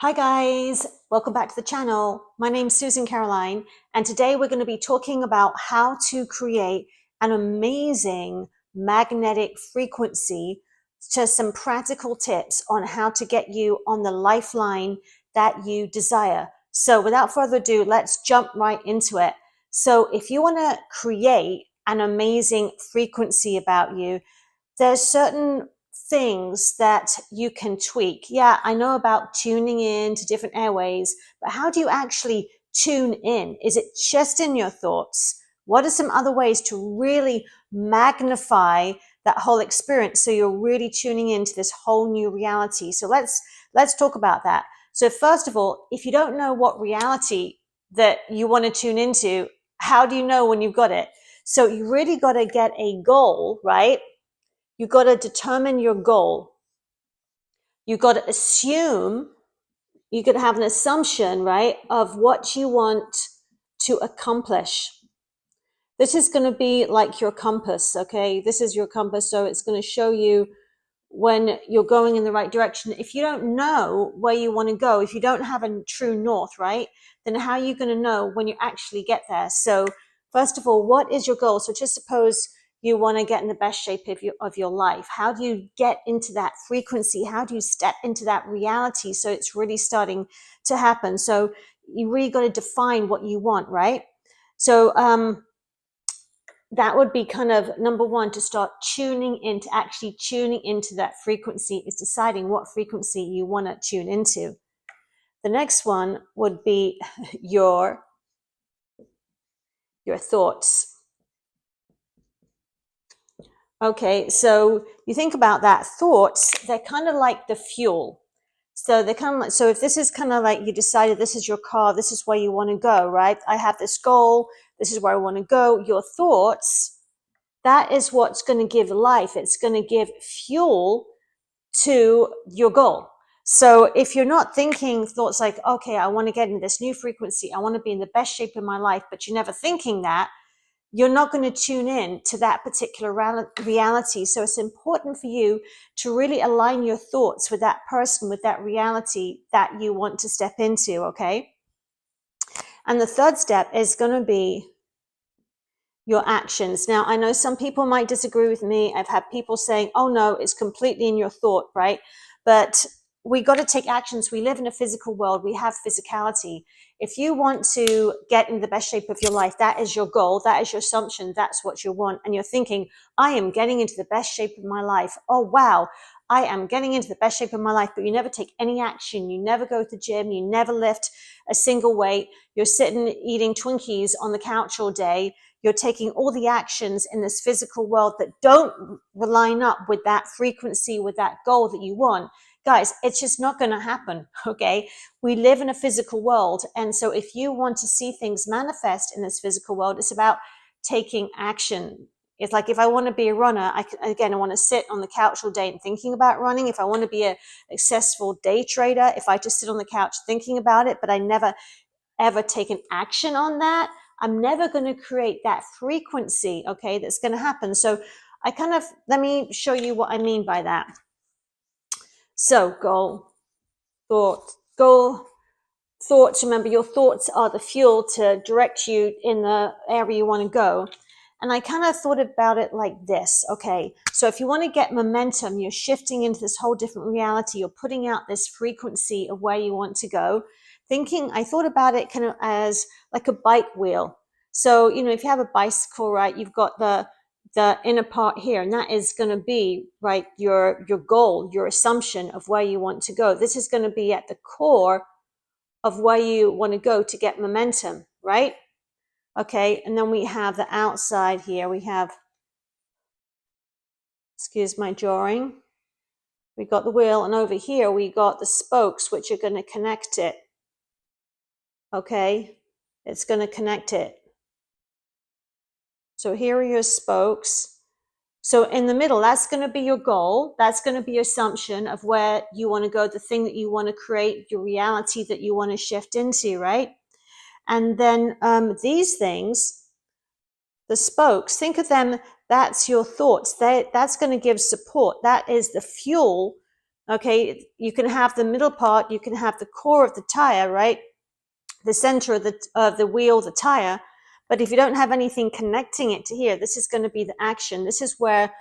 Hi guys, welcome back to the channel. My name's Susan Caroline, and today we're going to be talking about how to create an amazing magnetic frequency, just some practical tips on how to get you on the lifeline that you desire. So without further ado, let's jump right into it. So if you want to create an amazing frequency about you, there's certain things that you can tweak. Yeah, I know about tuning in to different airways, but how do you actually tune in? Is it just in your thoughts? What are some other ways to really magnify that whole experience so you're really tuning into this whole new reality? So let's talk about that. So first of all, if you don't know what reality that you want to tune into, how do you know when you've got it? So you really got to get a goal, right? You got to determine your goal. You got to assume, you got to have an assumption, right, of what you want to accomplish. This is going to be like your compass, okay? This is your compass, so it's going to show you when you're going in the right direction. If you don't know where you want to go, if you don't have a true north, right, then how are you going to know when you actually get there? So first of all, what is your goal? So just suppose you want to get in the best shape of your life. How do you get into that frequency? How do you step into that reality so it's really starting to happen? So you really got to define what you want, right? So that would be kind of number one, to start actually tuning into that frequency, is deciding what frequency you want to tune into. The next one would be your thoughts. Okay, so you think about that. Thoughts, they're kind of like the fuel. So they're kind of like, so if this is kind of like you decided this is your car, this is where you want to go, right? I have this goal, this is where I want to go. Your thoughts, that is what's going to give life. It's going to give fuel to your goal. So if you're not thinking thoughts like, okay, I want to get in this new frequency, I want to be in the best shape of my life, but you're never thinking that, you're not going to tune in to that particular reality. So it's important for you to really align your thoughts with that person, with that reality that you want to step into, okay? And the third step is going to be your actions. Now, I know some people might disagree with me. I've had people saying, oh no, it's completely in your thought, right? But we got to take actions. We live in a physical world. We have physicality. If you want to get in the best shape of your life, that is your goal. That is your assumption. That's what you want. And you're thinking, I am getting into the best shape of my life. Oh, wow. I am getting into the best shape of my life, but you never take any action. You never go to the gym. You never lift a single weight. You're sitting eating Twinkies on the couch all day. You're taking all the actions in this physical world that don't line up with that frequency, with that goal that you want. Guys, it's just not going to happen, okay? We live in a physical world. And so if you want to see things manifest in this physical world, it's about taking action. It's like, if I want to be a runner, I want to sit on the couch all day and thinking about running. If I want to be a successful day trader, if I just sit on the couch thinking about it, but I never ever take an action on that, I'm never going to create that frequency, okay, that's going to happen. So let me show you what I mean by that. So goal, thoughts. Remember, your thoughts are the fuel to direct you in the area you want to go. And I kind of thought about it like this. Okay, so if you want to get momentum, you're shifting into this whole different reality. You're putting out this frequency of where you want to go. I thought about it kind of as like a bike wheel. So, if you have a bicycle, right, you've got the inner part here, and that is going to be, right, your goal, your assumption of where you want to go. This is going to be at the core of where you want to go to get momentum, right? Okay, and then we have the outside here. We have, excuse my drawing, we got the wheel, and over here we got the spokes, which are going to connect it. Okay, it's going to connect it. So here are your spokes. So in the middle, that's going to be your goal. That's going to be your assumption of where you want to go, the thing that you want to create, your reality that you want to shift into, right? And then these things, the spokes, think of them, that's your thoughts. That's going to give support. That is the fuel, Okay, you can have the middle part, you can have the core of the tire, right? The center of the wheel, the tire. But if you don't have anything connecting it to here, this is going to be the action. This is where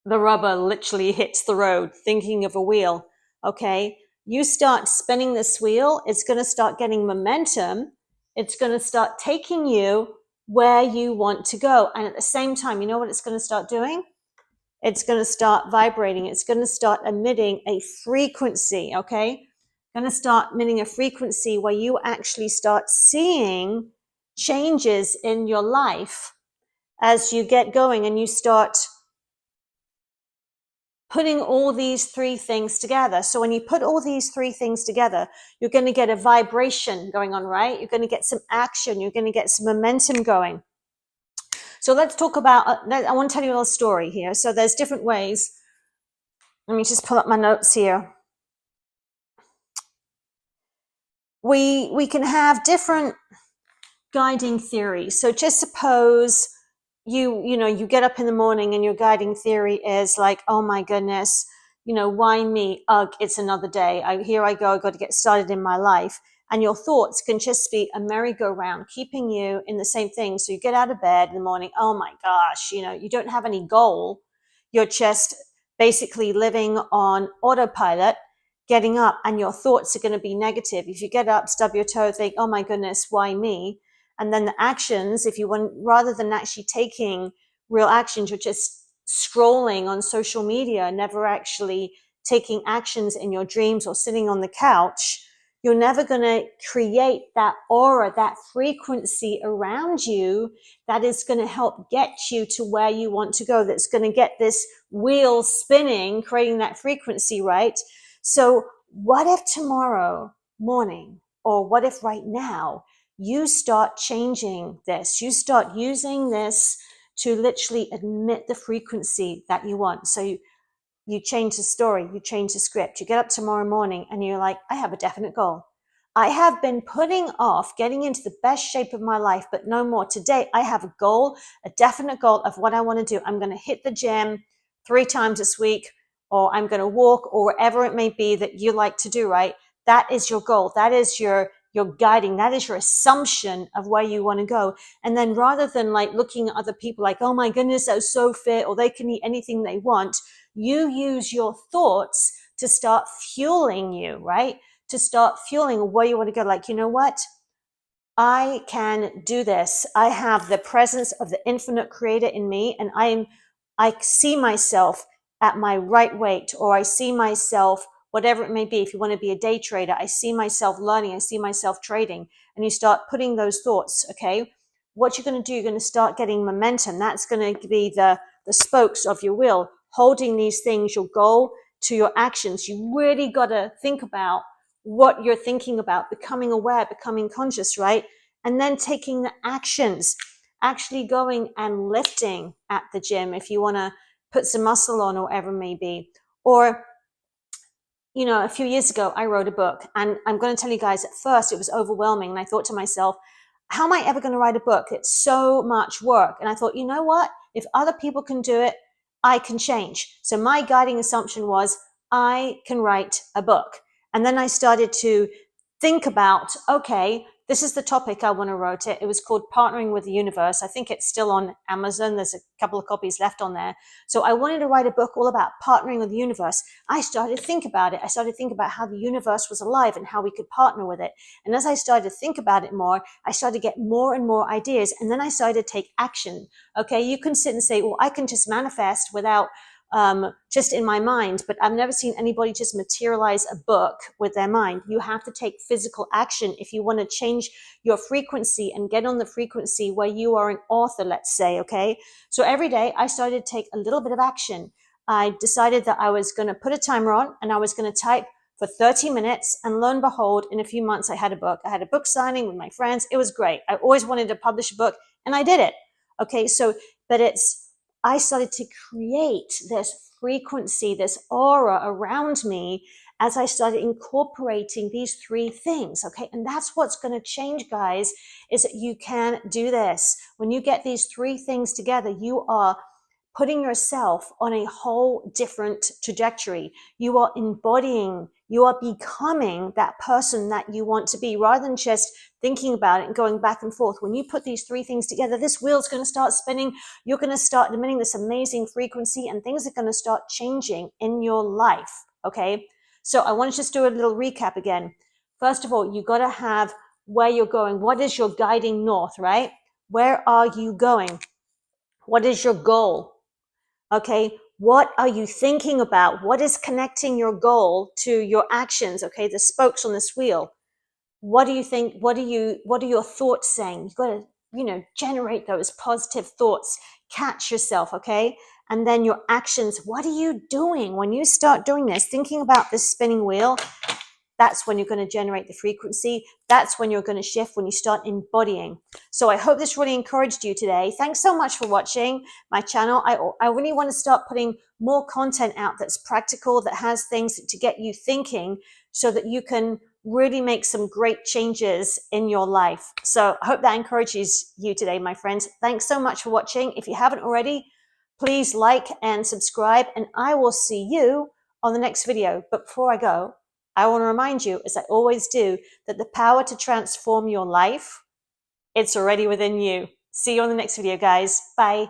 the rubber literally hits the road, thinking of a wheel. Okay, you start spinning this wheel, it's going to start getting momentum. It's going to start taking you where you want to go. And at the same time, you know what it's going to start doing? It's going to start vibrating. It's going to start emitting a frequency. Okay, going to start emitting a frequency where you actually start seeing changes in your life as you get going, and you start putting all these three things together. So when you put all these three things together, you're going to get a vibration going on, right? You're going to get some action. You're going to get some momentum going. So let's talk about, I want to tell you a little story here. So there's different ways. Let me just pull up my notes here. We can have different guiding theories. So just suppose you get up in the morning and your guiding theory is like, oh my goodness, why me? Ugh, it's another day. Here I go. I got to get started in my life. And your thoughts can just be a merry-go-round, keeping you in the same thing. So you get out of bed in the morning. Oh my gosh, you don't have any goal. You're just basically living on autopilot, getting up, and your thoughts are going to be negative. If you get up, stub your toe, think, oh my goodness, why me? And then the actions, if you want, rather than actually taking real actions, you're just scrolling on social media, never actually taking actions in your dreams or sitting on the couch, you're never going to create that aura, that frequency around you that is going to help get you to where you want to go, that's going to get this wheel spinning, creating that frequency, right? So what if tomorrow morning, or what if right now, you start changing this? You start using this to literally emit the frequency that you want. So you change the story, you change the script. You get up tomorrow morning and you're like, I have a definite goal. I have been putting off getting into the best shape of my life, but no more. Today, I have a goal, a definite goal of what I want to do. I'm going to hit the gym 3 times this week, or I'm going to walk, or whatever it may be that you like to do, right? That is your goal. That is your guiding. That is your assumption of where you want to go. And then rather than like looking at other people like, oh my goodness, they're so fit, or they can eat anything they want, you use your thoughts to start fueling you, right? To start fueling where you want to go. Like, you know what? I can do this. I have the presence of the infinite creator in me, and I see myself at my right weight, or I see myself, whatever it may be. If you want to be a day trader, I see myself learning, I see myself trading, and you start putting those thoughts, okay? What you're going to do, you're going to start getting momentum. That's going to be the spokes of your wheel, holding these things, your goal to your actions. You really got to think about what you're thinking about, becoming aware, becoming conscious, right? And then taking the actions, actually going and lifting at the gym if you want to put some muscle on, or whatever it may be. Or, a few years ago, I wrote a book, and I'm going to tell you guys, at first it was overwhelming. And I thought to myself, how am I ever going to write a book? It's so much work. And I thought, you know what? If other people can do it, I can change. So my guiding assumption was, I can write a book. And then I started to think about, okay, this is the topic I want to write it. It was called Partnering with the Universe. I think it's still on Amazon. There's a couple of copies left on there. So I wanted to write a book all about partnering with the universe. I started to think about it. I started to think about how the universe was alive and how we could partner with it. And as I started to think about it more, I started to get more and more ideas. And then I started to take action. Okay, you can sit and say, well, I can just manifest without just in my mind, but I've never seen anybody just materialize a book with their mind. You have to take physical action if you want to change your frequency and get on the frequency where you are an author, let's say, okay? So every day I started to take a little bit of action. I decided that I was going to put a timer on and I was going to type for 30 minutes, and lo and behold, in a few months I had a book. I had a book signing with my friends. It was great. I always wanted to publish a book and I did it. Okay, so, but I started to create this frequency, this aura around me as I started incorporating these 3 things, okay? And that's what's going to change, guys, is that you can do this. When you get these 3 things together, you are putting yourself on a whole different trajectory. You are embodying, you are becoming that person that you want to be, rather than just thinking about it and going back and forth. When you put these three things together, this wheel's going to start spinning. You're going to start emitting this amazing frequency, and things are going to start changing in your life. Okay. So I want to just do a little recap again. First of all, you got to have where you're going. What is your guiding north, right? Where are you going? What is your goal? Okay. What are you thinking about? What is connecting your goal to your actions? Okay. The spokes on this wheel. What do you think? What are your thoughts saying? You've got to, generate those positive thoughts, catch yourself. Okay. And then your actions. What are you doing when you start doing this? Thinking about this spinning wheel. That's when you're going to generate the frequency. That's when you're going to shift, when you start embodying. So I hope this really encouraged you today. Thanks so much for watching my channel. I really want to start putting more content out that's practical, that has things to get you thinking, so that you can really make some great changes in your life. So I hope that encourages you today, my friends. Thanks so much for watching. If you haven't already, please like and subscribe, and I will see you on the next video. But before I go, I want to remind you, as I always do, that the power to transform your life, it's already within you. See you on the next video, guys. Bye.